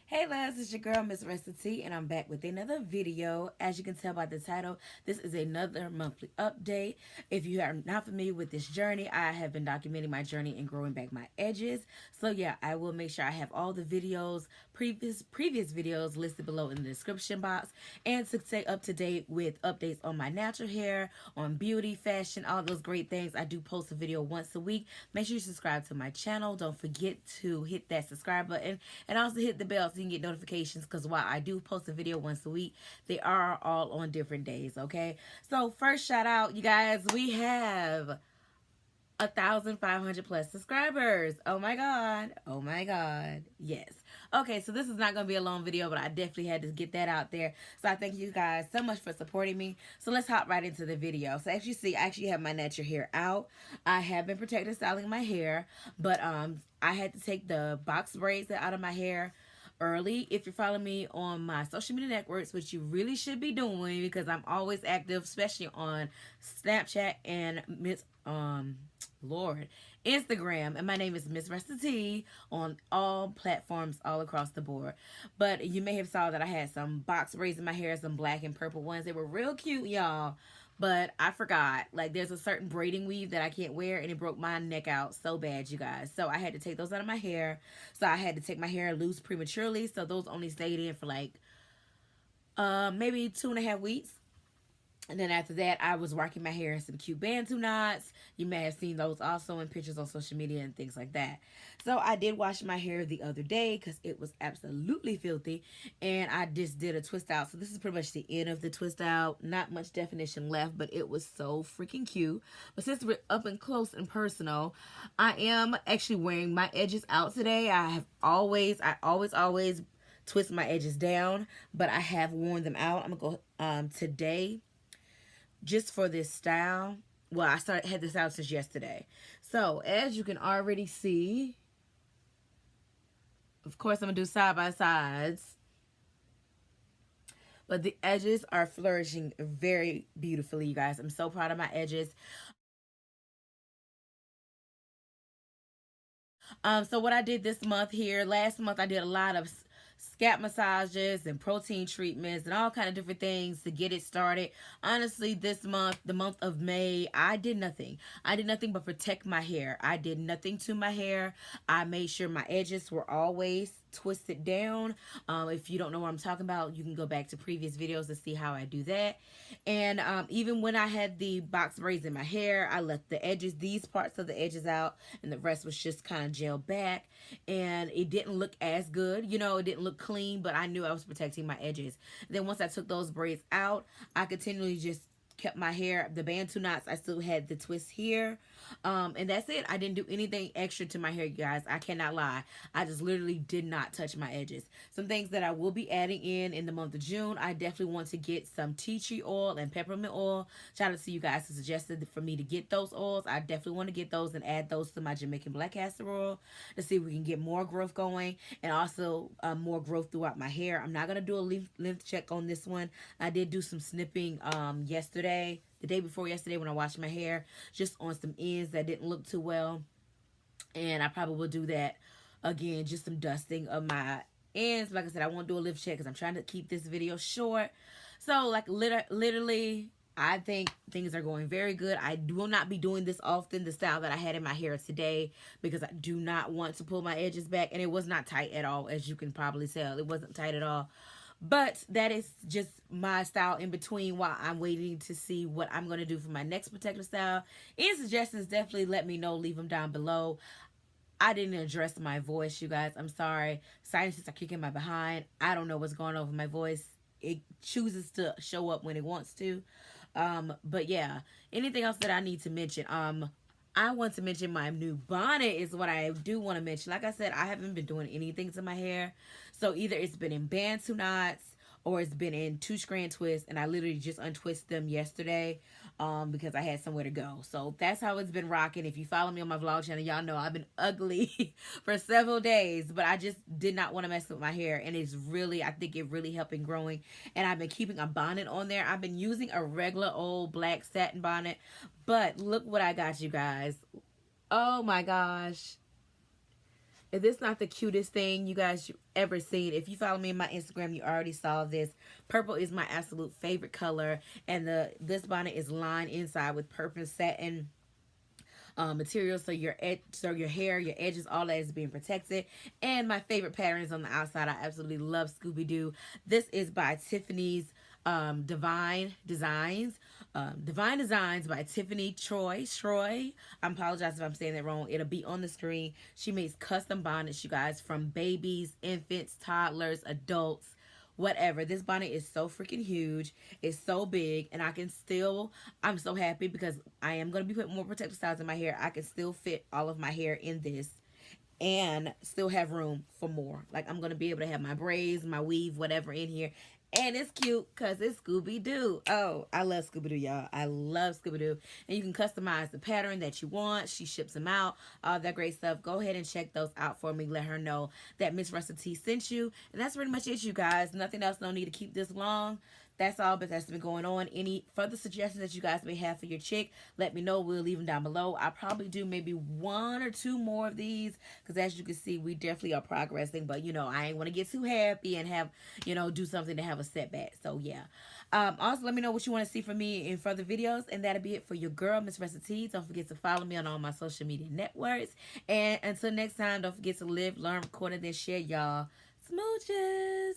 Hey loves, it's your girl MissRessaT, and I'm back with another video. As you can tell by the title, this is another monthly update. If you are not familiar with this journey, I have been documenting my journey in growing back my edges. So yeah, I will make sure I have all the videos, previous videos listed below in the description box, and to stay up to date with updates on my natural hair, on beauty, fashion, all those great things. I do post a video once a week. Make sure you subscribe to my channel. Don't forget to hit that subscribe button and also hit the bell so you can get notifications, because while I do post a video once a week, they are all on different days. Okay, so first shout out, you guys, we have 1,500 plus subscribers. Oh my god, oh my god, yes. Okay, so this is not going to be a long video, but I definitely had to get that out there. So I thank you guys so much for supporting me. So let's hop right into the video. So as you see, I actually have my natural hair out. I have been protective styling my hair, but I had to take the box braids out of my hair early. If you're following me on my social media networks, which you really should be doing, because I'm always active, especially on Snapchat and Instagram, and my name is MissRessaT on all platforms all across the board. But you may have saw that I had some box braids in my hair, some black and purple ones. They were real cute, y'all. But I forgot, like, there's a certain braiding weave that I can't wear, and it broke my neck out so bad, you guys. So I had to take those out of my hair. So I had to take my hair loose prematurely. So those only stayed in for like maybe 2.5 weeks. And then after that, I was rocking my hair in some cute bantu knots. You may have seen those also in pictures on social media and things like that. So I did wash my hair the other day because it was absolutely filthy. And I just did a twist out. So this is pretty much the end of the twist out. Not much definition left, but it was so freaking cute. But since we're up and close and personal, I am actually wearing my edges out today. I always twist my edges down, but I have worn them out. I'm going to go today, just for this style. Well, I had this out since yesterday. So as you can already see, of course I'm gonna do side by sides, but the edges are flourishing very beautifully, you guys. I'm so proud of my edges. So what I did this month here, last month I did a lot of scalp massages and protein treatments and all kind of different things to get it started. Honestly, this month, the month of May, I did nothing. I did nothing but protect my hair. I did nothing to my hair. I made sure my edges were always twisted down. If you don't know what I'm talking about, you can go back to previous videos to see how I do that. And even when I had the box braids in my hair, I left the edges, these parts of the edges out, and the rest was just kind of gelled back. And it didn't look as good, you know, it didn't look clean, but I knew I was protecting my edges. Then once I took those braids out, I continually just kept my hair, the bantu knots, I still had the twist here. And that's it. I didn't do anything extra to my hair, you guys. I cannot lie. I just literally did not touch my edges. Some things that I will be adding in the month of June, I definitely want to get some tea tree oil and peppermint oil. Shout out to you guys who suggested for me to get those oils. I definitely want to get those and add those to my Jamaican black castor oil to see if we can get more growth going, and also more growth throughout my hair. I'm not going to do a length check on this one. I did do some snipping yesterday, the day before yesterday, when I washed my hair, just on some ends that didn't look too well. And I probably will do that again, just some dusting of my ends. Like I said, I won't do a lift check because I'm trying to keep this video short. So like literally, I think things are going very good. I will not be doing this often, the style that I had in my hair today, because I do not want to pull my edges back. And it was not tight at all, as you can probably tell. It wasn't tight at all. But that is just my style in between while I'm waiting to see what I'm going to do for my next protective style. Any suggestions, definitely let me know. Leave them down below. I didn't address my voice, you guys. I'm sorry. Sinuses are kicking my behind. I don't know what's going on with my voice. It chooses to show up when it wants to. But yeah, anything else that I need to mention? I want to mention my new bonnet is what I do want to mention. Like I said, I haven't been doing anything to my hair. So either it's been in bantu knots or it's been in 2-strand twists, and I literally just untwisted them yesterday because I had somewhere to go. So that's how it's been rocking. If you follow me on my vlog channel, y'all know I've been ugly for several days, but I just did not want to mess with my hair, and it's really, I think it really helped in growing. And I've been keeping a bonnet on there. I've been using a regular old black satin bonnet, but look what I got, you guys. Oh my gosh. If this not the cutest thing you guys ever seen, if you follow me on my Instagram, you already saw this. Purple is my absolute favorite color, and this bonnet is lined inside with purple satin material, so your hair, your edges, all that is being protected. And my favorite pattern is on the outside. I absolutely love Scooby-Doo. This is by Tiffany's Divine Designs. Divine Designs by Tiffany Troy. I apologize if I'm saying that wrong. It'll be on the screen. She makes custom bonnets, you guys, from babies, infants, toddlers, adults, whatever. This bonnet is so freaking huge. It's so big, and I'm so happy because I am going to be putting more protective styles in my hair. I can still fit all of my hair in this and still have room for more. Like, I'm going to be able to have my braids, my weave, whatever in here. And it's cute because it's Scooby-Doo. Oh, I love Scooby-Doo, y'all. I love Scooby-Doo. And you can customize the pattern that you want. She ships them out. All that great stuff. Go ahead and check those out for me. Let her know that MissRessaT sent you. And that's pretty much it, you guys. Nothing else. No need to keep this long. That's all but that's been going on. Any further suggestions that you guys may have for your chick, let me know. We'll leave them down below. I'll probably do maybe 1 or 2 more of these because as you can see, we definitely are progressing. But, you know, I ain't want to get too happy and have, you know, do something to have a setback. So, yeah. Also, let me know what you want to see from me in further videos. And that'll be it for your girl, MissRessaT. Don't forget to follow me on all my social media networks. And until next time, don't forget to live, learn, record, and then share, y'all. Smooches.